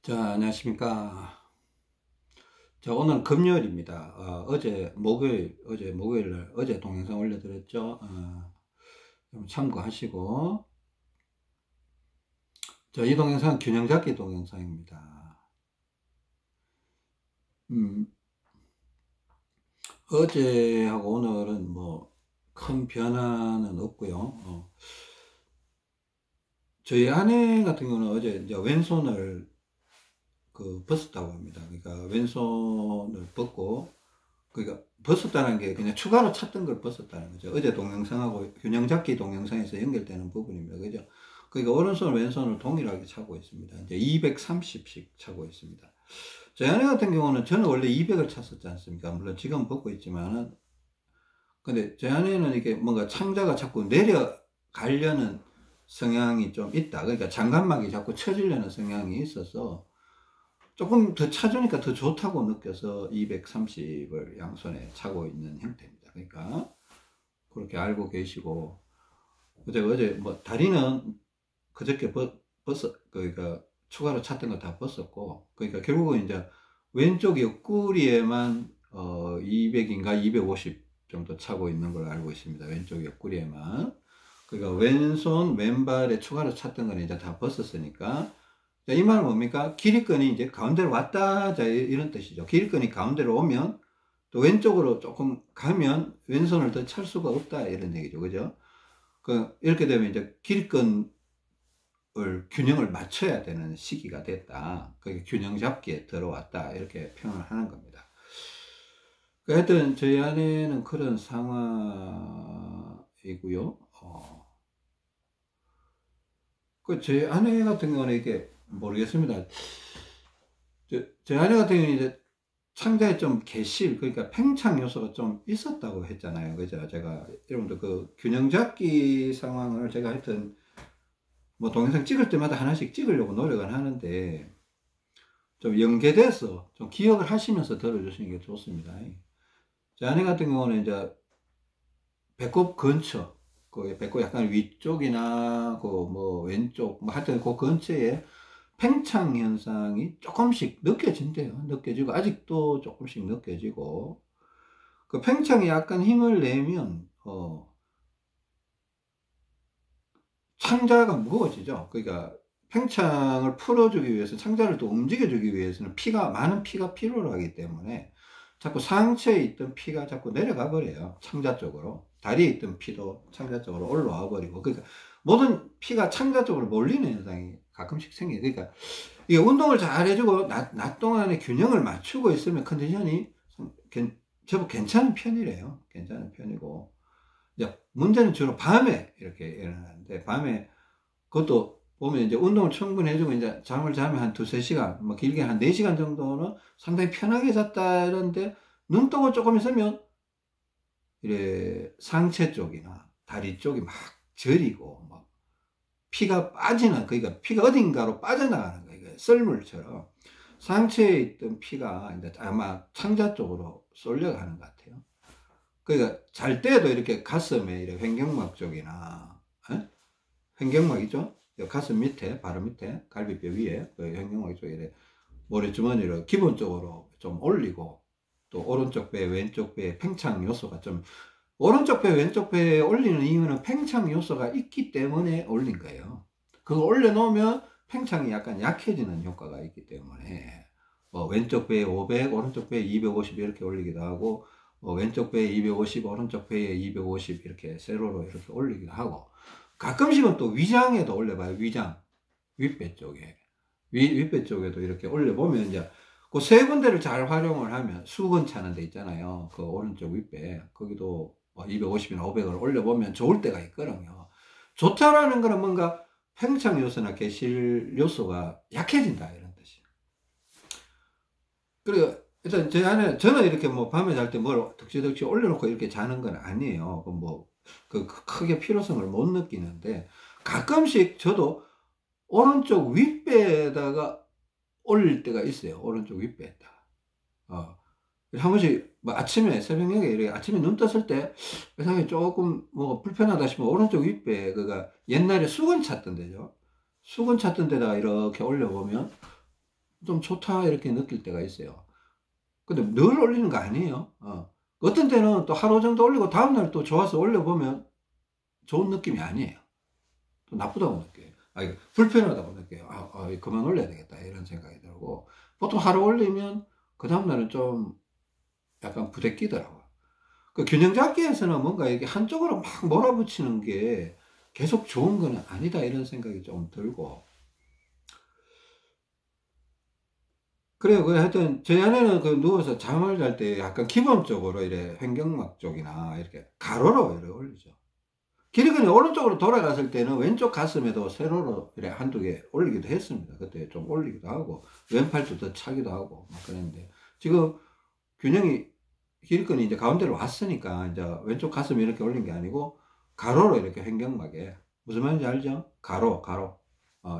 자, 안녕하십니까. 자, 오늘 금요일입니다. 어제 목요일 어제 동영상 올려드렸죠. 좀 참고하시고. 자, 이 동영상 균형 잡기 동영상입니다. 어제하고 오늘은 뭐 큰 변화는 없고요. 저희 아내 같은 경우는 어제 이제 왼손을 벗었다고 합니다. 그러니까 왼손을 벗고, 그러니까 벗었다는 게 그냥 추가로 찾던 걸 벗었다는 거죠. 어제 동영상하고 균형 잡기 동영상에서 연결되는 부분입니다. 그죠? 그러니까 오른손 왼손을 동일하게 차고 있습니다. 이제 230씩 차고 있습니다. 제 아내 같은 경우는 저는 원래 200을 찼었지 않습니까? 물론 지금 벗고 있지만은, 근데 제 아내는 이게 뭔가 창자가 자꾸 내려가려는 성향이 좀 있다. 그러니까 장관막이 자꾸 쳐지려는 성향이 있어서 조금 더 차주니까 더 좋다고 느껴서 230을 양손에 차고 있는 형태입니다. 그러니까 그렇게 알고 계시고, 어제 뭐 다리는 그저께 그러니까 추가로 찼던 거 다 벗었고, 그러니까 결국은 이제 왼쪽 옆구리에만 200인가 250 정도 차고 있는 걸로 알고 있습니다. 왼쪽 옆구리에만. 그러니까 왼손 왼발에 추가로 찼던 거는 이제 다 벗었으니까, 이 말은 뭡니까? 길이끈이 이제 가운데로 왔다, 자, 이런 뜻이죠. 길이끈이 가운데로 오면, 또 왼쪽으로 조금 가면 왼손을 더 찰 수가 없다, 이런 얘기죠. 그죠? 이렇게 되면 이제 길이끈을 균형을 맞춰야 되는 시기가 됐다. 그게 균형 잡기에 들어왔다. 이렇게 표현을 하는 겁니다. 하여튼, 저희 아내는 그런 상황이고요. 제 아내 같은 경우는 이게 모르겠습니다. 제 아내 같은 경우는 이제 창자에 좀 개실, 그러니까 팽창 요소가 좀 있었다고 했잖아요. 그죠? 제가, 여러분들 그 균형 잡기 상황을 제가 하여튼 뭐 동영상 찍을 때마다 하나씩 찍으려고 노력은 하는데, 좀 연계돼서 좀 기억을 하시면서 들어주시는 게 좋습니다. 제 아내 같은 경우는 이제 배꼽 근처, 그 배꼽 약간 위쪽이나 그 뭐 왼쪽, 뭐 하여튼 그 근처에 팽창 현상이 조금씩 느껴진대요. 느껴지고, 아직도 조금씩 느껴지고, 그 팽창이 약간 힘을 내면, 창자가 무거워지죠. 그러니까 팽창을 풀어주기 위해서, 창자를 또 움직여주기 위해서는 많은 피가 필요로 하기 때문에 자꾸 상체에 있던 피가 자꾸 내려가 버려요. 창자 쪽으로. 다리에 있던 피도 창자 쪽으로 올라와 버리고, 그러니까 모든 피가 창자 쪽으로 몰리는 현상이 가끔씩 생겨요. 그러니까 이게 운동을 잘 해주고 낮 동안에 균형을 맞추고 있으면 컨디션이 제법 괜찮은 편이래요. 괜찮은 편이고, 이제 문제는 주로 밤에 이렇게 일어나는데, 밤에 그것도 보면 이제 운동을 충분히 해주고 이제 잠을 자면 한 2~3시간, 뭐 길게 한 4시간 정도는 상당히 편하게 잤다 이러는데, 눈 뜨고 조금 있으면 이래 상체 쪽이나 다리 쪽이 막 저리고 막 피가 빠지는, 그러니까 피가 어딘가로 빠져나가는 거예요. 썰물처럼 상체에 있던 피가 이제 아마 창자 쪽으로 쏠려가는 것 같아요. 그러니까 잘 때도 이렇게 가슴에 이렇게 횡격막 쪽이나, 횡격막이죠. 가슴 밑에, 바로 밑에, 갈비뼈 위에 그 횡격막 쪽에 이렇게 모래주머니를 기본적으로 좀 올리고, 또 오른쪽 배, 왼쪽 배에 팽창 요소가 좀, 오른쪽 배, 왼쪽 배에 올리는 이유는 팽창 요소가 있기 때문에 올린 거예요. 그거 올려놓으면 팽창이 약간 약해지는 효과가 있기 때문에, 왼쪽 배에 500, 오른쪽 배에 250 이렇게 올리기도 하고, 왼쪽 배에 250, 오른쪽 배에 250 이렇게 세로로 이렇게 올리기도 하고, 가끔씩은 또 위장에도 올려봐요. 위장, 윗배 쪽에. 윗배 쪽에도 이렇게 올려보면 이제 그 세 군데를 잘 활용을 하면, 수근 차는 데 있잖아요. 그 오른쪽 윗배. 거기도 250이나 500을 올려보면 좋을 때가 있거든요. 좋다라는 거는 뭔가 팽창 요소나 개실 요소가 약해진다, 이런 뜻이에요. 그리고 일단 저는 이렇게 뭐 밤에 잘 때 뭘 덕지덕지 올려놓고 이렇게 자는 건 아니에요. 크게 필요성을 못 느끼는데, 가끔씩 저도 오른쪽 윗배에다가 올릴 때가 있어요. 오른쪽 윗배에다. 한 번씩, 뭐 아침에, 새벽녘에, 이렇게 아침에 눈 떴을 때, 세상에 조금 뭐 불편하다 싶으면 오른쪽 윗배, 옛날에 수건 찾던 데죠. 수건 찾던 데다가 이렇게 올려보면 좀 좋다 이렇게 느낄 때가 있어요. 근데 늘 올리는 거 아니에요. 어떤 때는 또 하루 정도 올리고 다음날 또 좋아서 올려보면 좋은 느낌이 아니에요. 또 나쁘다고 느껴요. 이거 불편하다고 느껴요. 그만 올려야 되겠다 이런 생각이 들고, 보통 하루 올리면 그 다음날은 좀 약간 부대끼더라고요. 그 균형 잡기에서는 뭔가 이게 한쪽으로 막 몰아붙이는 게 계속 좋은 건 아니다 이런 생각이 좀 들고, 그래요. 그 하여튼 저희 아내는 그 누워서 잠을 잘 때 약간 기본적으로 이래 횡격막 쪽이나 이렇게 가로로 이렇게 올리죠. 기르근이 오른쪽으로 돌아갔을 때는 왼쪽 가슴에도 세로로 이래 한두 개 올리기도 했습니다. 그때 좀 올리기도 하고 왼팔도 더 차기도 하고 막 그랬는데, 지금 균형이 기르근이 이제 가운데로 왔으니까 이제 왼쪽 가슴 이렇게 올린 게 아니고 가로로 이렇게 횡격막에, 무슨 말인지 알죠? 가로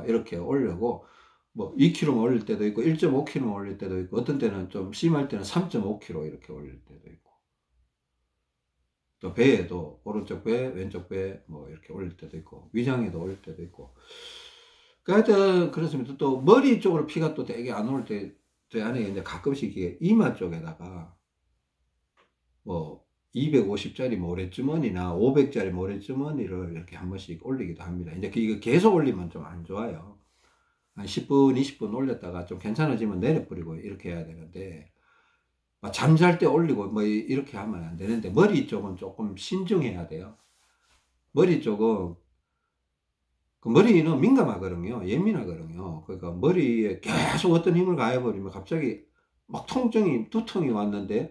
이렇게 올려고, 뭐 2kg만 올릴 때도 있고 1.5kg만 올릴 때도 있고, 어떤 때는 좀 심할 때는 3.5kg 이렇게 올릴 때도 있고, 또 배에도 오른쪽 배 왼쪽 배 뭐 이렇게 올릴 때도 있고, 위장에도 올릴 때도 있고. 하여튼 그렇습니다. 또 머리 쪽으로 피가 또 되게 안 올 때 제 안에 이제 가끔씩 이게 이마 쪽에다가 뭐 250짜리 모래주머니나 500짜리 모래주머니를 이렇게 한 번씩 올리기도 합니다. 이제 이거 계속 올리면 좀 안 좋아요. 한 10분, 20분 올렸다가 좀 괜찮아지면 내려버리고 이렇게 해야 되는데, 잠잘 때 올리고 뭐 이렇게 하면 안 되는데, 머리 쪽은 조금 신중해야 돼요. 머리 쪽은, 그 머리는 민감하거든요. 예민하거든요. 그러니까 머리에 계속 어떤 힘을 가해버리면 갑자기 막 통증이, 두통이 왔는데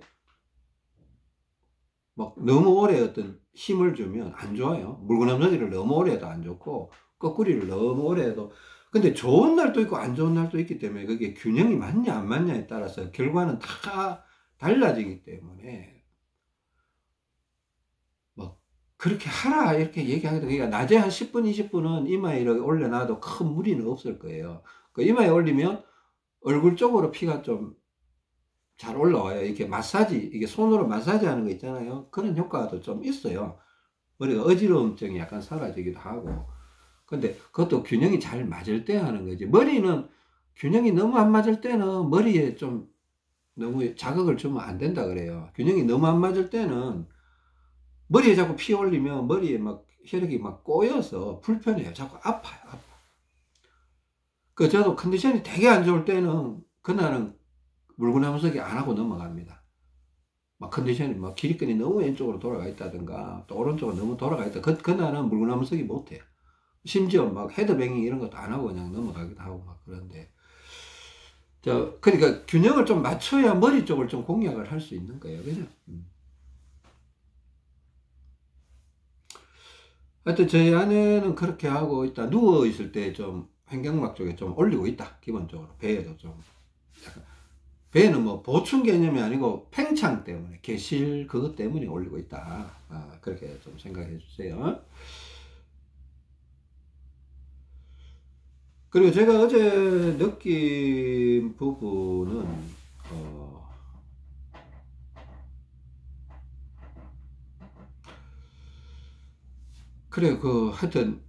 막 너무 오래 어떤 힘을 주면 안 좋아요. 물구나무서기를 너무 오래 해도 안 좋고, 거꾸리를 너무 오래 해도. 근데 좋은 날도 있고 안 좋은 날도 있기 때문에 그게 균형이 맞냐 안 맞냐에 따라서 결과는 다 달라지기 때문에, 뭐 그렇게 하라 이렇게 얘기하거든요. 그러니까 낮에 한 10분 20분은 이마에 이렇게 올려놔도 큰 무리는 없을 거예요. 그 이마에 올리면 얼굴 쪽으로 피가 좀 잘 올라와요. 이렇게 마사지, 이게 손으로 마사지 하는 거 있잖아요. 그런 효과도 좀 있어요. 머리가 어지러움증이 약간 사라지기도 하고. 근데 그것도 균형이 잘 맞을 때 하는 거지. 머리는 균형이 너무 안 맞을 때는 머리에 좀 너무 자극을 주면 안 된다 그래요. 균형이 너무 안 맞을 때는 머리에 자꾸 피 올리면 머리에 막 혈액이 막 꼬여서 불편해요. 자꾸 아파요. 저도 컨디션이 되게 안 좋을 때는 그날은 물구나무서기 안 하고 넘어갑니다. 막 컨디션이 막 기립근이 너무 왼쪽으로 돌아가 있다든가 또 오른쪽으로 너무 돌아가 있다. 그날은 물구나무서기 못 해요. 심지어 막 헤드뱅잉 이런 것도 안 하고 그냥 넘어가기도 하고 막 그런데, 그러니까 균형을 좀 맞춰야 머리 쪽을 좀 공략을 할 수 있는 거예요. 그죠? 하여튼 저희 아내는 그렇게 하고 있다. 누워 있을 때 좀 횡격막 쪽에 좀 올리고 있다. 기본적으로 배에도 좀 약간, 배는 뭐 보충 개념이 아니고 팽창 때문에, 개실 그것 때문에 올리고 있다. 그렇게 좀 생각해 주세요. 그리고 제가 어제 느낀 부분은, 그래, 하여튼,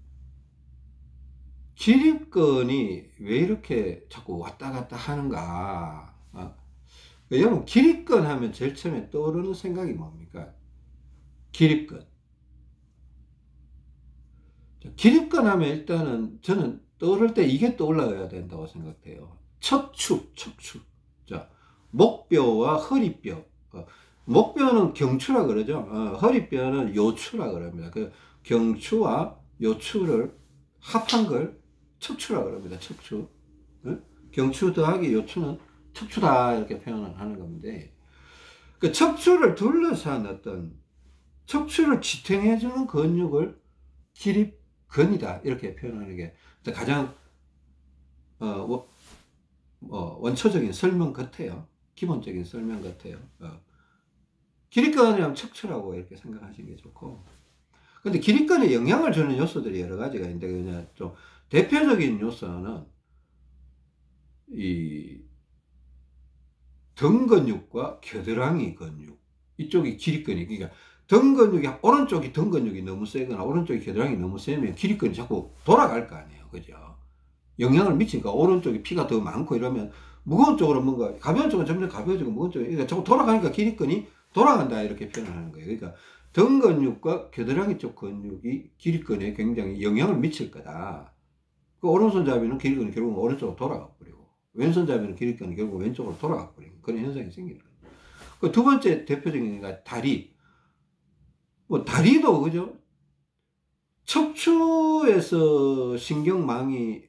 기립근이 왜 이렇게 자꾸 왔다 갔다 하는가. 여러분, 기립근 하면 제일 처음에 떠오르는 생각이 뭡니까? 기립근. 기립근 하면 일단은 저는 떠오를 때 이게 떠올라야 된다고 생각해요. 척추. 자, 목뼈와 허리뼈. 목뼈는 경추라 그러죠. 허리뼈는 요추라 그럽니다. 그 경추와 요추를 합한 걸 척추라 그럽니다. 척추. 경추 더하기 요추는 척추다 이렇게 표현을 하는 건데, 그 척추를 둘러싼 어떤 척추를 지탱해주는 근육을 기립근이다 이렇게 표현하는 게 가장 원초적인 설명 같아요. 기본적인 설명 같아요. 기립근이라면 척추라고 이렇게 생각하시는 게 좋고, 근데 기립근에 영향을 주는 요소들이 여러 가지가 있는데, 그냥 좀 대표적인 요소는 이 등 근육과 겨드랑이 근육, 이쪽이 기립근이, 그러니까 등 근육이, 오른쪽이 등 근육이 너무 세거나 오른쪽이 겨드랑이 너무 세면 기립근이 자꾸 돌아갈 거 아니에요. 그죠? 영향을 미치니까 오른쪽에 피가 더 많고 이러면 무거운 쪽으로 뭔가 가벼운 쪽은 점점 가벼워지고 무거운 쪽은 그러니까 자꾸 돌아가니까 기립근이 돌아간다 이렇게 표현을 하는 거예요. 그러니까 등 근육과 겨드랑이 쪽 근육이 기립근에 굉장히 영향을 미칠 거다. 그 오른손잡이는 기립근이 결국 오른쪽으로 돌아가 버리고 왼손잡이는 기립근이 결국 왼쪽으로 돌아가 버리고 그런 현상이 생기는 거예요. 그 두 번째 대표적인 게 다리. 뭐 다리도 그죠? 척추에서 신경망이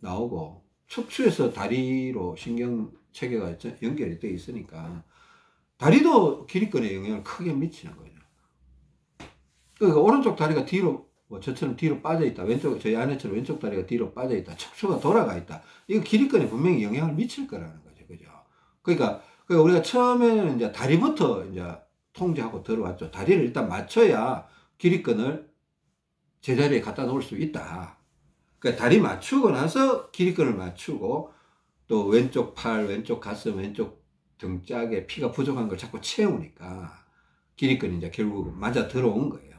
나오고 척추에서 다리로 신경체계가 연결이 되어 있으니까 다리도 기립근에 영향을 크게 미치는 거죠. 그러니까 오른쪽 다리가 뒤로 뭐 저처럼 뒤로 빠져 있다. 왼쪽 저희 아내처럼 왼쪽 다리가 뒤로 빠져 있다. 척추가 돌아가 있다. 이거 기립근에 분명히 영향을 미칠 거라는 거죠. 그죠? 그러니까 우리가 처음에는 이제 다리부터 이제 통제하고 들어왔죠. 다리를 일단 맞춰야 기립근을 제자리에 갖다 놓을 수 있다. 그러니까 다리 맞추고 나서 기립근을 맞추고 또 왼쪽 팔, 왼쪽 가슴, 왼쪽 등짝에 피가 부족한 걸 자꾸 채우니까 기립근이 이제 결국 맞아 들어온 거예요.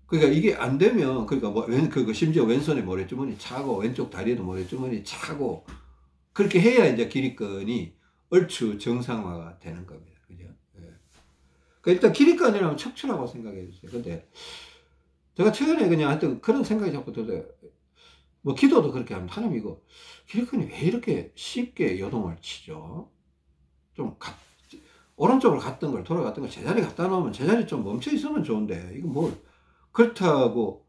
그러니까 이게 안 되면 그러니까 뭐 심지어 왼손에 모래주머니 차고 왼쪽 다리에도 모래주머니 차고 그렇게 해야 이제 기립근이 얼추 정상화가 되는 겁니다. 그죠? 예. 그러니까 일단 기립근이라면 척추라고 생각해 주세요. 근데 제가 최근에 그냥 하여튼 그런 생각이 자꾸 들어요. 뭐 기도도 그렇게 하면 하나님 이거 기립근이 왜 이렇게 쉽게 요동을 치죠? 좀 오른쪽으로 갔던 걸 돌아갔던 걸 제자리 갖다 놓으면 제자리 좀 멈춰 있으면 좋은데 이거 뭘 그렇다고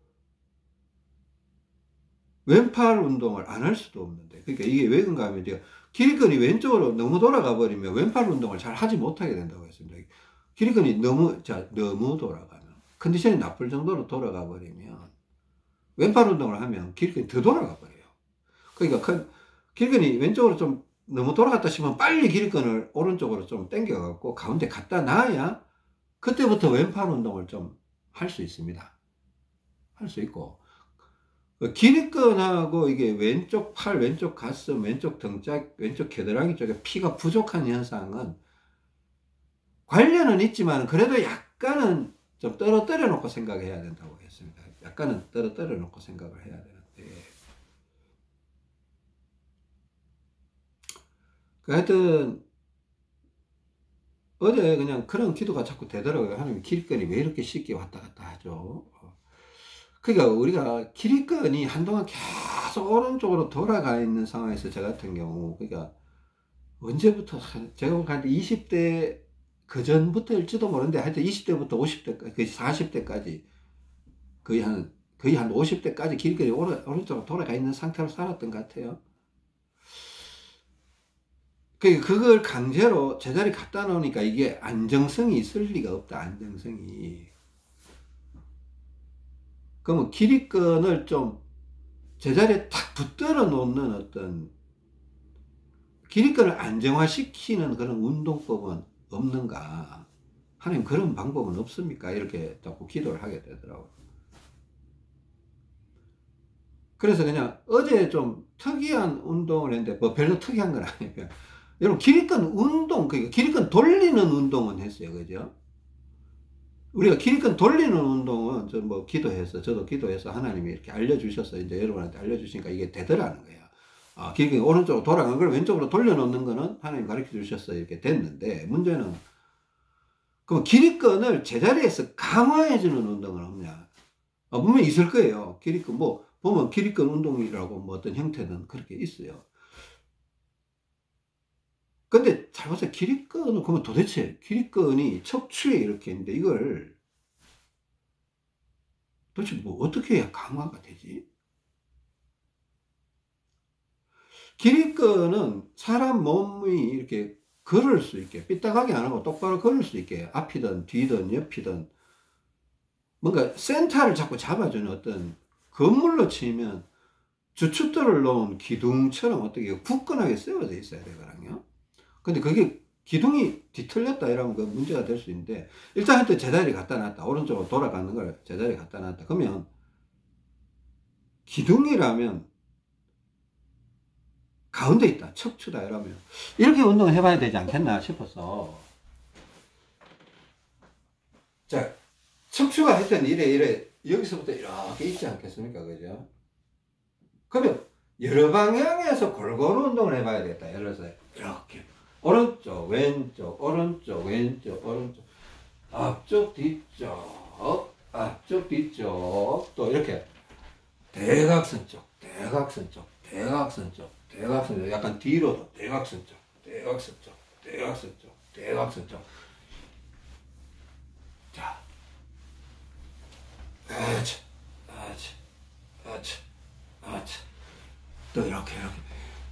왼팔 운동을 안 할 수도 없는데 그러니까 이게 왜 그런가 하면 제가 기립근이 왼쪽으로 너무 돌아가 버리면 왼팔 운동을 잘 하지 못하게 된다고 했습니다. 기립근이 너무 돌아가면 컨디션이 나쁠 정도로 돌아가 버리면 왼팔 운동을 하면 기립근이 더 돌아가 버려요. 그러니까 기립근이 왼쪽으로 좀 너무 돌아갔다 싶으면 빨리 기립근을 오른쪽으로 좀 당겨 갖고 가운데 갖다 놔야 그때부터 왼팔 운동을 좀 할 수 있습니다. 할 수 있고 기립근하고 이게 왼쪽 팔, 왼쪽 가슴, 왼쪽 등짝, 왼쪽 겨드랑이 쪽에 피가 부족한 현상은 관련은 있지만 그래도 약간은 좀 떨어뜨려 놓고 생각해야 된다고 했습니다. 약간은 떨어뜨려 놓고 생각을 해야 되는데 하여튼 어제 그냥 그런 기도가 자꾸 되더라고요. 하나님 기립근이 왜 이렇게 쉽게 왔다 갔다 하죠? 그러니까 우리가 기립근이 한동안 계속 오른쪽으로 돌아가 있는 상황에서 저 같은 경우 그러니까 언제부터 제가 한 20대 그 전부터일지도 모르는데 하여튼 20대부터 50대 40대까지 거의 한 50대까지 기립근이 오른쪽으로 돌아가 있는 상태로 살았던 것 같아요. 그걸 강제로 제자리 갖다 놓으니까 이게 안정성이 있을 리가 없다. 안정성이. 그러면 기립근을 좀 제자리에 탁 붙들어 놓는 어떤 기립근을 안정화시키는 그런 운동법은 없는가? 하나님 그런 방법은 없습니까? 이렇게 자꾸 기도를 하게 되더라고요. 그래서 그냥 어제 좀 특이한 운동을 했는데 뭐 별로 특이한 건 아니에요. 여러분 기립근 운동, 그러니까 기립근 돌리는 운동은 했어요. 그죠? 우리가 기립근 돌리는 운동은 뭐 저도 기도해서 하나님이 이렇게 알려주셔서 이제 여러분한테 알려주시니까 이게 되더라는 거예요. 기립근이 오른쪽으로 돌아간 걸 왼쪽으로 돌려놓는 거는 하나님 가르쳐 주셔서 이렇게 됐는데 문제는 그럼 기립근을 제자리에서 강화해주는 운동은 없냐? 분명히 있을 거예요. 기립근 뭐 보면 기립근 운동이라고 뭐 어떤 형태는 그렇게 있어요. 근데 잘 보세요. 기립근은 그러면 도대체 기립근이 척추에 이렇게 있는데 이걸 도대체 뭐 어떻게 해야 강화가 되지? 기립근은 사람 몸이 이렇게 걸을 수 있게 삐딱하게 안 하고 똑바로 걸을 수 있게 앞이든 뒤든 옆이든 뭔가 센터를 자꾸 잡아주는 어떤 건물로 치면 주춧돌을 놓은 기둥처럼 어떻게 굳건하게 세워져 있어야 되거든요. 근데 그게 기둥이 뒤틀렸다 이러면 그 문제가 될 수 있는데 일단 하여튼 제자리에 갖다 놨다. 오른쪽으로 돌아가는 걸 제자리에 갖다 놨다. 그러면 기둥이라면 가운데 있다. 척추다 이러면 이렇게 운동을 해봐야 되지 않겠나 싶어서 자 척추가 하여튼 이래 여기서부터 이렇게 있지 않겠습니까? 그죠? 그러면 여러 방향에서 골고루 운동을 해봐야 되겠다. 예를 들어서 이렇게 오른쪽 왼쪽 오른쪽 왼쪽 오른쪽 앞쪽 뒤쪽 앞쪽 뒤쪽 또 이렇게 대각선 쪽 대각선 쪽 대각선 쪽 대각선 쪽 약간 뒤로도 대각선 쪽 대각선 쪽 대각선 쪽 대각선 쪽 자 아차 아차 아차 아차 또 이렇게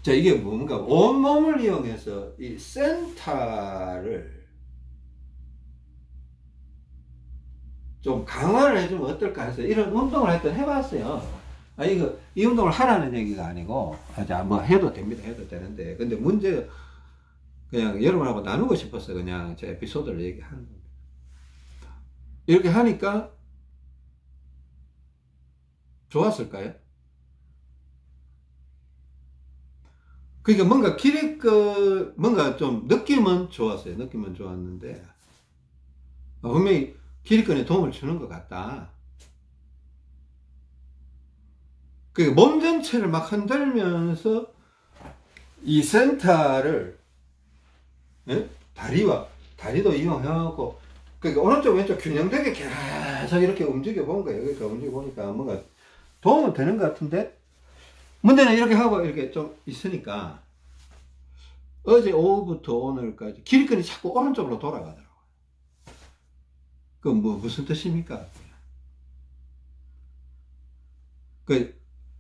자 이게 뭔가 온몸을 이용해서 이 센터를 좀 강화를 해주면 어떨까 해서 이런 운동을 하여튼 해봤어요. 아 이거 이 운동을 하라는 얘기가 아니고 자 뭐 해도 됩니다. 해도 되는데 근데 문제 그냥 여러분하고 나누고 싶어서 그냥 제 에피소드를 얘기하는 겁니다. 이렇게 하니까 좋았을까요? 그러니까 뭔가 뭔가 좀 느낌은 좋았어요. 느낌은 좋았는데 분명히 기립근에 도움을 주는 것 같다. 그러니까 몸 전체를 막 흔들면서 이 센터를 다리도 이용하고 그러니까 오른쪽 왼쪽 균형되게 계속 이렇게 움직여 본 거예요. 그러니까 움직여 보니까 뭔가 도움은 되는 것 같은데 문제는 이렇게 하고 이렇게 좀 있으니까 어제 오후부터 오늘까지 기립근이 자꾸 오른쪽으로 돌아가더라고요. 그 무슨 뜻입니까?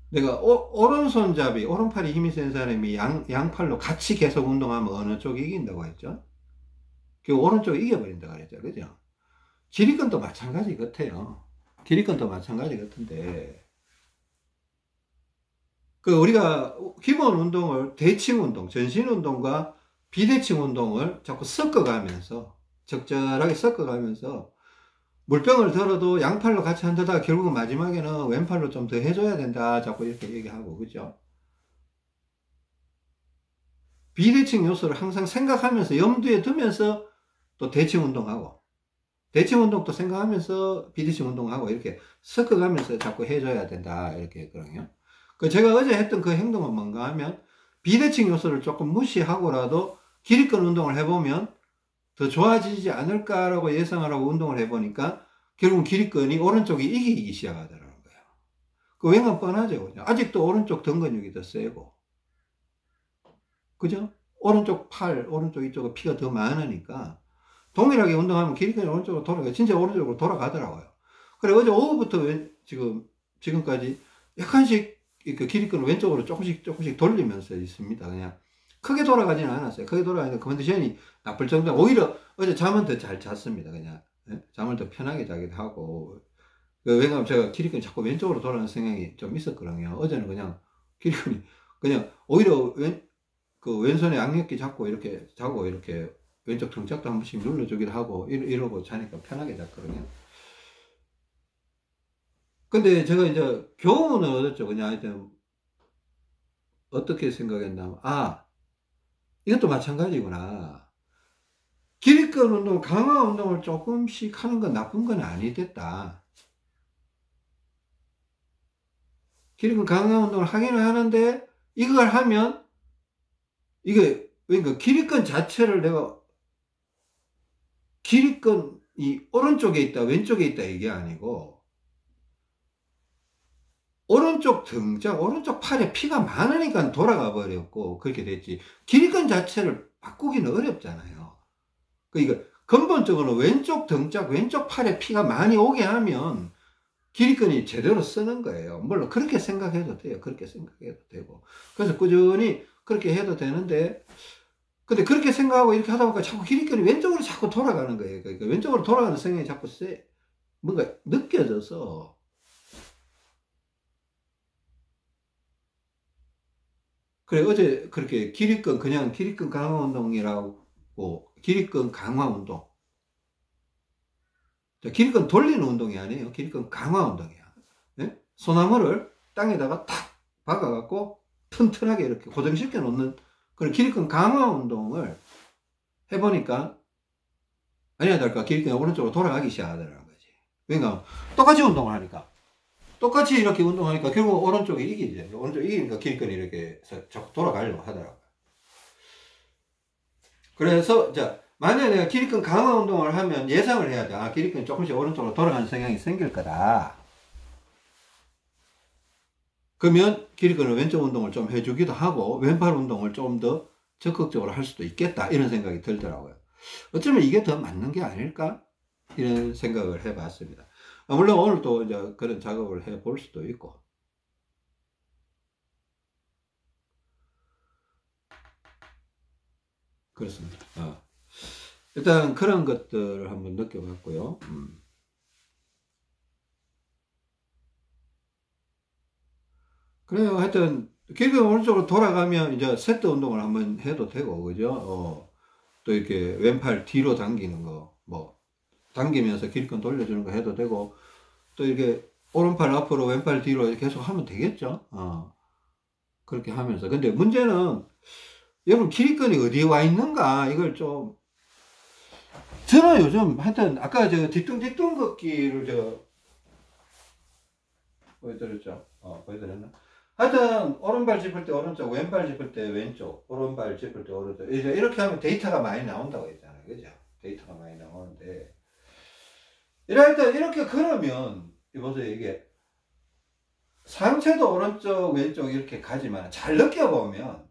내가 오른손잡이 오른팔이 힘이 센 사람이 양팔로 같이 계속 운동하면 어느 쪽이 이긴다고 했죠? 그 오른쪽이 이겨버린다고 그랬죠. 그죠? 기립근도 마찬가지 같아요. 기립근도 마찬가지 같은데 우리가 기본 운동을 대칭 운동, 전신 운동과 비대칭 운동을 자꾸 섞어가면서 적절하게 섞어가면서 물병을 들어도 양팔로 같이 한다다가 결국은 마지막에는 왼팔로 좀 더 해줘야 된다 자꾸 이렇게 얘기하고 그죠? 비대칭 요소를 항상 생각하면서 염두에 두면서 또 대칭 운동하고 대칭 운동도 생각하면서 비대칭 운동하고 이렇게 섞어가면서 자꾸 해줘야 된다 이렇게 했거든요. 제가 어제 했던 그 행동은 뭔가 하면 비대칭 요소를 조금 무시하고라도 기립근 운동을 해보면 더 좋아지지 않을까라고 예상을 하고 운동을 해보니까 결국 기립근이 오른쪽이 이기기 시작하더라는 거예요. 왜냐면 뻔하죠. 그죠? 아직도 오른쪽 등 근육이 더 세고 그죠? 오른쪽 팔, 오른쪽 이쪽에 피가 더 많으니까 동일하게 운동하면 기립근이 오른쪽으로 돌아가요. 진짜 오른쪽으로 돌아가더라고요. 그래 어제 오후부터 지금까지 약간씩 그 기립근을 왼쪽으로 조금씩 돌리면서 있습니다. 그냥 크게 돌아가지는 않았어요. 크게 돌아가니까 컨디션이 나쁠 정도. 오히려 어제 잠은 더 잘 잤습니다. 그냥 잠을 더 편하게 자기도 하고. 왜냐하면 제가 기립근이 자꾸 왼쪽으로 돌아가는 생각이 좀 있었거든요. 어제는 그냥 기립근이 그냥 오히려 왼손에 악력기 잡고 이렇게 자고 이렇게 왼쪽 등짝도 한 번씩 눌러주기도 하고 이러고 자니까 편하게 잤거든요. 근데 제가 이제 교훈을 얻었죠. 그냥 하여튼 어떻게 생각했냐면 이것도 마찬가지구나. 기립근 운동, 강화 운동을 조금씩 하는 건 나쁜 건 아니됐다. 기립근 강화 운동을 하기는 하는데 이걸 하면 이게 그러니까 기립근 자체를 내가 기립근이 오른쪽에 있다 왼쪽에 있다 이게 아니고 오른쪽 등짝 오른쪽 팔에 피가 많으니까 돌아가 버렸고 그렇게 됐지 기립근 자체를 바꾸기는 어렵잖아요. 그러니까 근본적으로 왼쪽 등짝 왼쪽 팔에 피가 많이 오게 하면 기립근이 제대로 쓰는 거예요. 물론 그렇게 생각해도 돼요. 그렇게 생각해도 되고 그래서 꾸준히 그렇게 해도 되는데 근데 그렇게 생각하고 이렇게 하다 보니까 자꾸 기립근이 왼쪽으로 자꾸 돌아가는 거예요. 그러니까 왼쪽으로 돌아가는 성향이 자꾸 뭔가 느껴져서 그래 어제 그렇게 그냥 기립근 강화 운동이라고 기립근 강화 운동 기립근 돌리는 운동이 아니에요. 기립근 강화 운동이야. 네? 소나무를 땅에다가 탁 박아갖고 튼튼하게 이렇게 고정시켜 놓는 그런 기립근 강화 운동을 해보니까 아니야 될까 기립근이 오른쪽으로 돌아가기 시작하더라는 거지. 그러니까 똑같이 운동을 하니까 똑같이 이렇게 운동하니까 결국 오른쪽이 이기죠. 오른쪽 이기니까 길건이 이렇게 자꾸 돌아가려고 하더라고요. 그래서, 자, 만약에 내가 길건 강화 운동을 하면 예상을 해야 돼. 아, 길건이 조금씩 오른쪽으로 돌아가는 성향이 생길 거다. 그러면 길건은 왼쪽 운동을 좀 해주기도 하고, 왼팔 운동을 좀 더 적극적으로 할 수도 있겠다. 이런 생각이 들더라고요. 어쩌면 이게 더 맞는 게 아닐까? 이런 생각을 해 봤습니다. 물론 오늘 또 이제 그런 작업을 해 볼 수도 있고. 그렇습니다. 일단 그런 것들을 한번 느껴봤고요. 그래요. 하여튼 길게 오른쪽으로 돌아가면 이제 세트 운동을 한번 해도 되고, 그죠? 또 이렇게 왼팔 뒤로 당기는 거, 뭐 당기면서 길건 돌려주는 거 해도 되고, 또 이렇게 오른팔 앞으로 왼팔 뒤로 계속 하면 되겠죠. 그렇게 하면서. 근데 문제는 여러분 길건이 어디에 와 있는가 이걸 좀, 저는 요즘 하여튼 아까 저 뒤뚱뒤뚱 걷기를 제가 보여드렸죠. 보여드렸나? 하여튼 오른발 짚을 때 오른쪽, 왼발 짚을 때 왼쪽, 오른발 짚을 때 오른쪽, 이제 이렇게 하면 데이터가 많이 나온다고 했잖아요. 그죠? 데이터가 많이 나오는데, 일단 이렇게 걸으면 이보세요. 이게 상체도 오른쪽 왼쪽 이렇게 가지만 잘 느껴보면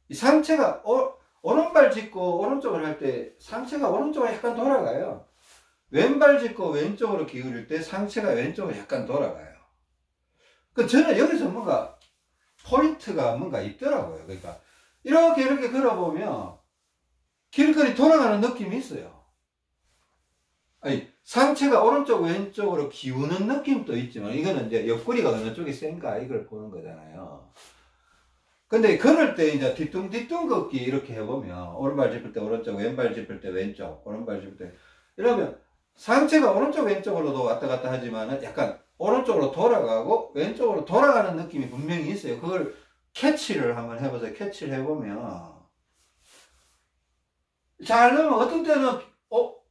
이 상체가 오른발 짚고 오른쪽을 할 때 상체가 오른쪽으로 약간 돌아가요. 왼발 짚고 왼쪽으로 기울일 때 상체가 왼쪽으로 약간 돌아가요. 그 저는 여기서 뭔가 포인트가 뭔가 있더라고요. 그러니까 이렇게 걸어보면 길거리 돌아가는 느낌이 있어요. 아니, 상체가 오른쪽 왼쪽으로 기우는 느낌도 있지만 이거는 이제 옆구리가 어느 쪽이 센가 이걸 보는 거잖아요. 근데 걸을 때 이제 뒤뚱뒤뚱 걷기 이렇게 해보면 오른발 짚을 때 오른쪽, 왼발 짚을 때 왼쪽, 오른발 짚을 때 이러면 상체가 오른쪽 왼쪽으로도 왔다 갔다 하지만은 약간 오른쪽으로 돌아가고 왼쪽으로 돌아가는 느낌이 분명히 있어요. 그걸 캐치를 한번 해보세요. 캐치를 해보면 잘 넣으면 어떤 때는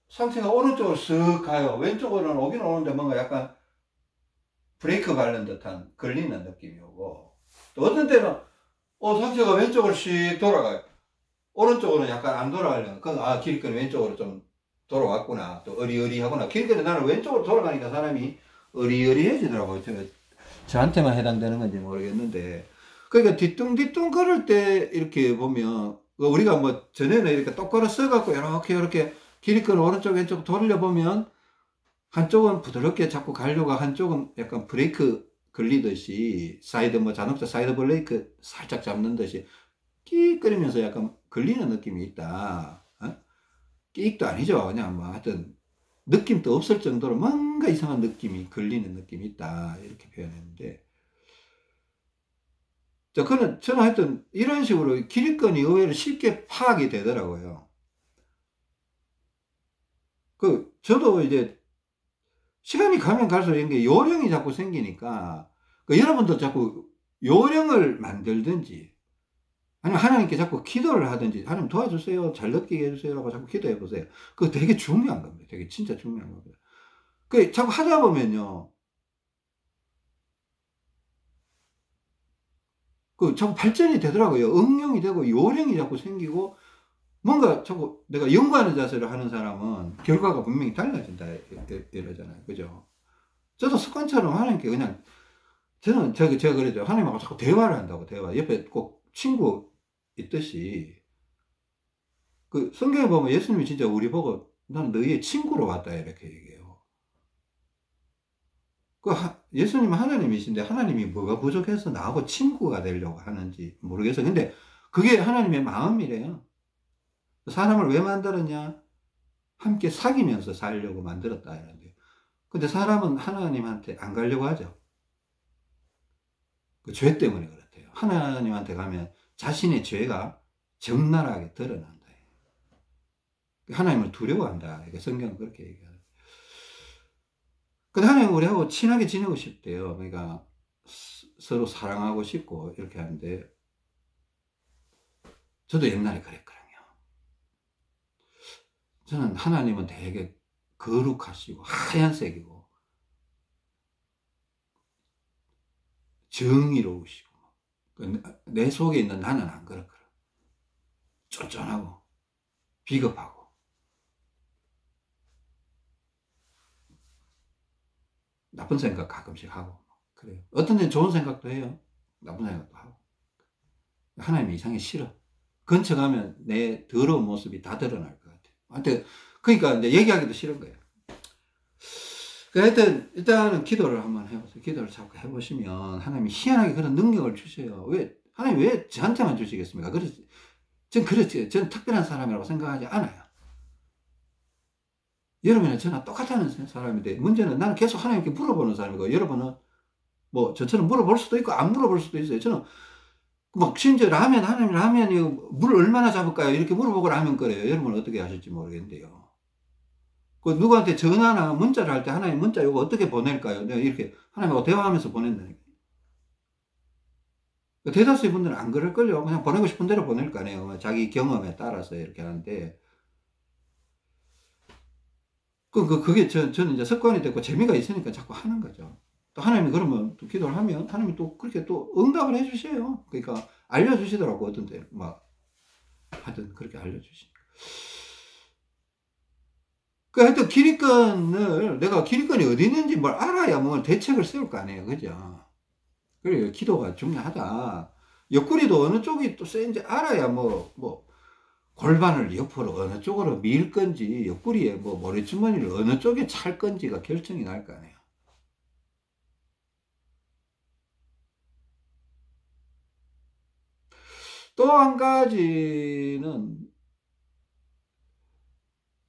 상체가 오른쪽으로 쓱 가요. 왼쪽으로는 오긴 오는데 뭔가 약간 브레이크 밟는 듯한 걸리는 느낌이 오고, 또 어떤 때는 상체가 왼쪽으로 씩 돌아가요. 오른쪽으로는 약간 안 돌아가려면 길건이 왼쪽으로 좀 돌아왔구나, 또 어리어리하구나. 길건이 나는 왼쪽으로 돌아가니까 사람이 어리어리해지더라고요. 저한테만 해당되는 건지 모르겠는데, 그러니까 뒤뚱뒤뚱 걸을 때 이렇게 보면 우리가 뭐 전에는 이렇게 똑바로 써갖고 이렇게 길건 오른쪽 왼쪽 돌려보면 한쪽은 부드럽게 자꾸 가려고 한쪽은 약간 브레이크 걸리듯이 자동차 사이드 브레이크 살짝 잡는 듯이 끼익거리면서 약간 걸리는 느낌이 있다. 끼익도 아니죠. 그냥 뭐 하여튼 느낌도 없을 정도로 뭔가 이상한 느낌이 걸리는 느낌이 있다. 이렇게 표현했는데, 저는 하여튼 이런 식으로 길건이 의외로 쉽게 파악이 되더라고요. 저도 이제 시간이 가면 갈수록 이런 게 요령이 자꾸 생기니까, 여러분도 자꾸 요령을 만들든지, 아니면 하나님께 자꾸 기도를 하든지, 하나님 도와주세요, 잘 느끼게 해주세요라고 자꾸 기도해 보세요. 그거 되게 중요한 겁니다. 되게 진짜 중요한 겁니다. 자꾸 하다 보면요, 자꾸 발전이 되더라고요. 응용이 되고 요령이 자꾸 생기고, 뭔가 자꾸 내가 연구하는 자세를 하는 사람은 결과가 분명히 달라진다 이러잖아요. 그죠? 저도 습관처럼 하나님께 그냥, 제가 그래도 하나님하고 자꾸 대화를 한다고, 대화. 옆에 꼭 친구 있듯이. 성경에 보면 예수님이 진짜 우리 보고 난 너희의 친구로 왔다 이렇게 얘기해요. 예수님은 하나님이신데 하나님이 뭐가 부족해서 나하고 친구가 되려고 하는지 모르겠어요. 근데 그게 하나님의 마음이래요. 사람을 왜 만들었냐? 함께 사귀면서 살려고 만들었다 이런데. 근데 사람은 하나님한테 안 가려고 하죠. 그 죄 때문에 그렇대요. 하나님한테 가면 자신의 죄가 적나라하게 드러난다. 하나님을 두려워한다. 이게 성경은 그렇게 얘기하죠. 근데 하나님은 우리하고 친하게 지내고 싶대요. 그러니까 서로 사랑하고 싶고 이렇게 하는데, 저도 옛날에 그랬거든요. 저는 하나님은 되게 거룩하시고 하얀색이고 정의로우시고 내 속에 있는 나는 안 그렇거든. 쫀쫀하고 비겁하고 나쁜 생각 가끔씩 하고 그래요. 어떤 데는 좋은 생각도 해요. 나쁜 생각도 하고. 하나님이 이상하게 싫어. 근처 가면 내 더러운 모습이 다 드러날 것 같아요. 하여튼 그러니까 이제 얘기하기도 싫은 거예요. 하여튼 일단은 기도를 한번 해보세요. 기도를 자꾸 해보시면 하나님이 희한하게 그런 능력을 주셔요. 왜 하나님 왜 저한테만 주시겠습니까? 그렇지. 전 특별한 사람이라고 생각하지 않아요. 여러분은 저나 똑같은 사람인데 문제는 나는 계속 하나님께 물어보는 사람이고 여러분은 뭐 저처럼 물어볼 수도 있고 안 물어볼 수도 있어요. 저는 막 심지어 하나님 라면이 물 얼마나 잡을까요? 이렇게 물어보고 라면 끓여요. 여러분은 어떻게 하실지 모르겠는데요. 그 누구한테 전화나 문자를 할 때 하나님 문자 이거 어떻게 보낼까요? 내가 이렇게 하나님하고 대화하면서 보낸다니까. 대다수의 분들은 안 그럴걸요. 그냥 보내고 싶은 대로 보낼 거 아니에요. 자기 경험에 따라서 이렇게 하는데. 그게 저는 이제 습관이 됐고 재미가 있으니까 자꾸 하는 거죠. 또 하나님이 그러면 또 기도를 하면 하나님이 또 그렇게 또 응답을 해 주세요. 그러니까 알려주시더라고. 어떤 때 막 하여튼 그렇게 알려주시니까. 하여튼 내가 기립권이 어디 있는지 뭘 알아야 뭐 대책을 세울 거 아니에요. 그죠? 그래요. 기도가 중요하다. 옆구리도 어느 쪽이 또 센지 알아야 골반을 옆으로 어느 쪽으로 밀 건지, 옆구리에 모래주머니를 어느 쪽에 찰 건지가 결정이 날 거 아니에요. 또 한 가지는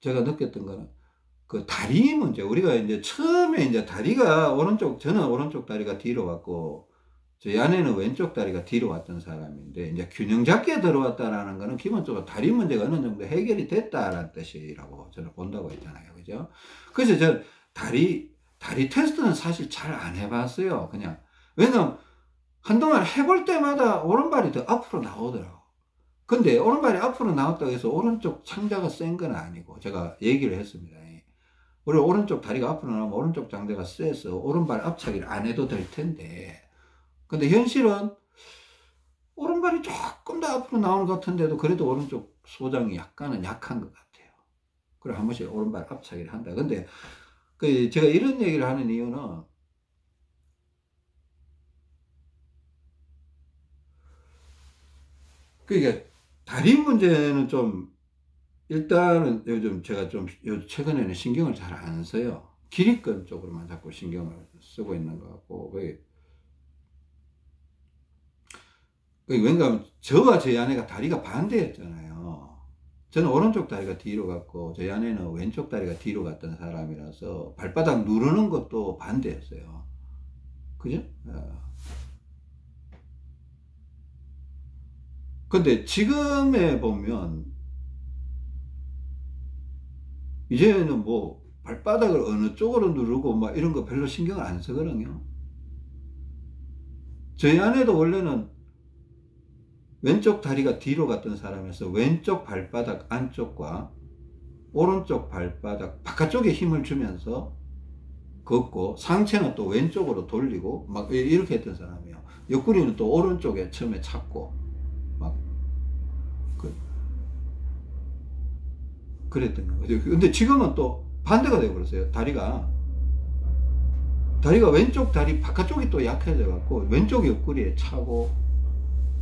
제가 느꼈던 거는 그 다리 문제. 우리가 이제 처음에 이제 저는 오른쪽 다리가 뒤로 왔고, 저희 아내는 왼쪽 다리가 뒤로 왔던 사람인데, 이제 균형 잡기에 들어왔다라는 거는 기본적으로 다리 문제가 어느 정도 해결이 됐다라는 뜻이라고 저는 본다고 했잖아요. 그죠? 그래서 저 다리 테스트는 사실 잘 안 해봤어요. 그냥. 왜냐면 한동안 해볼 때마다 오른발이 더 앞으로 나오더라고. 근데 오른발이 앞으로 나왔다고 해서 오른쪽 창자가 센 건 아니고, 제가 얘기를 했습니다. 우리 오른쪽 다리가 앞으로 나오면 오른쪽 장대가 세서 오른발 앞차기를 안 해도 될 텐데, 근데 현실은 오른발이 조금 더 앞으로 나오는 것 같은데도 그래도 오른쪽 소장이 약간은 약한 것 같아요. 그래 한 번씩 오른발 앞차기를 한다. 근데 제가 이런 얘기를 하는 이유는 그러니까 다리 문제는 좀 일단은 요즘 제가 좀 최근에는 신경을 잘 안 써요. 기립근 쪽으로만 자꾸 신경을 쓰고 있는 것 같고, 왜냐하면 저와 저희 아내가 다리가 반대였잖아요. 저는 오른쪽 다리가 뒤로 갔고 저희 아내는 왼쪽 다리가 뒤로 갔던 사람이라서 발바닥 누르는 것도 반대였어요. 그죠? 근데 지금에 보면 이제는 발바닥을 어느 쪽으로 누르고 막 이런 거 별로 신경을 안 쓰거든요. 저희 아내도 원래는 왼쪽 다리가 뒤로 갔던 사람에서 왼쪽 발바닥 안쪽과 오른쪽 발바닥 바깥쪽에 힘을 주면서 걷고, 상체는 또 왼쪽으로 돌리고 막 이렇게 했던 사람이에요. 옆구리는 또 오른쪽에 처음에 찾고 막 그랬던 거죠. 근데 지금은 또 반대가 되어버렸어요. 다리가 왼쪽 다리 바깥쪽이 또 약해져 갖고 왼쪽 옆구리에 차고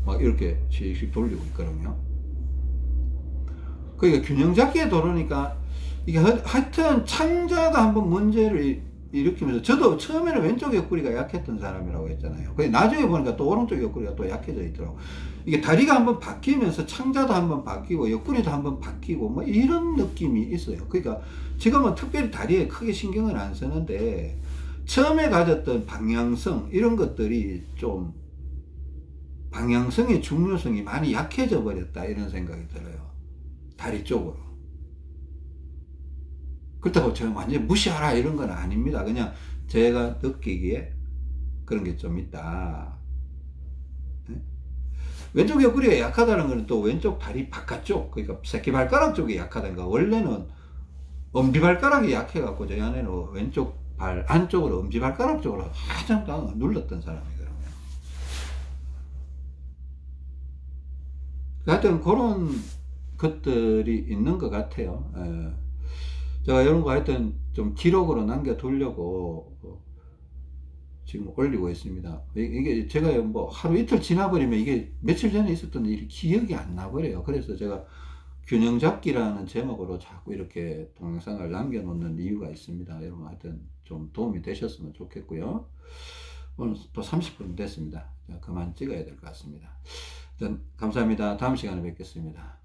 막 이렇게 씩 돌리고 있거든요. 그러니까 균형 잡기에 도르니까 이게 하여튼 창자가 한번 문제를 일으키면서, 저도 처음에는 왼쪽 옆구리가 약했던 사람이라고 했잖아요. 근데 나중에 보니까 또 오른쪽 옆구리가 또 약해져 있더라고. 이게 다리가 한번 바뀌면서 창자도 한번 바뀌고 옆구리도 한번 바뀌고 뭐 이런 느낌이 있어요. 그러니까 지금은 특별히 다리에 크게 신경을 안 쓰는데 처음에 가졌던 방향성 이런 것들이 좀 방향성의 중요성이 많이 약해져 버렸다 이런 생각이 들어요. 다리 쪽으로. 그렇다고 제가 완전히 무시하라 이런 건 아닙니다. 그냥 제가 느끼기에 그런 게 좀 있다. 네? 왼쪽 옆구리가 약하다는 것은 또 왼쪽 다리 바깥쪽, 그러니까 새끼발가락 쪽이 약하다는 거. 원래는 엄지발가락이 약해갖고 저희 아내는 왼쪽 발 안쪽으로 엄지발가락 쪽으로 한참 눌렀던 사람이거든요. 하여튼 그런 것들이 있는 것 같아요. 제가 이런 거 하여튼 좀 기록으로 남겨두려고 지금 올리고 있습니다. 이게 제가 뭐 하루 이틀 지나버리면 이게 며칠 전에 있었던 일이 기억이 안 나버려요. 그래서 제가 균형 잡기라는 제목으로 자꾸 이렇게 동영상을 남겨놓는 이유가 있습니다. 여러분 하여튼 좀 도움이 되셨으면 좋겠고요. 오늘 또 30분 됐습니다. 그만 찍어야 될 것 같습니다. 일단 감사합니다. 다음 시간에 뵙겠습니다.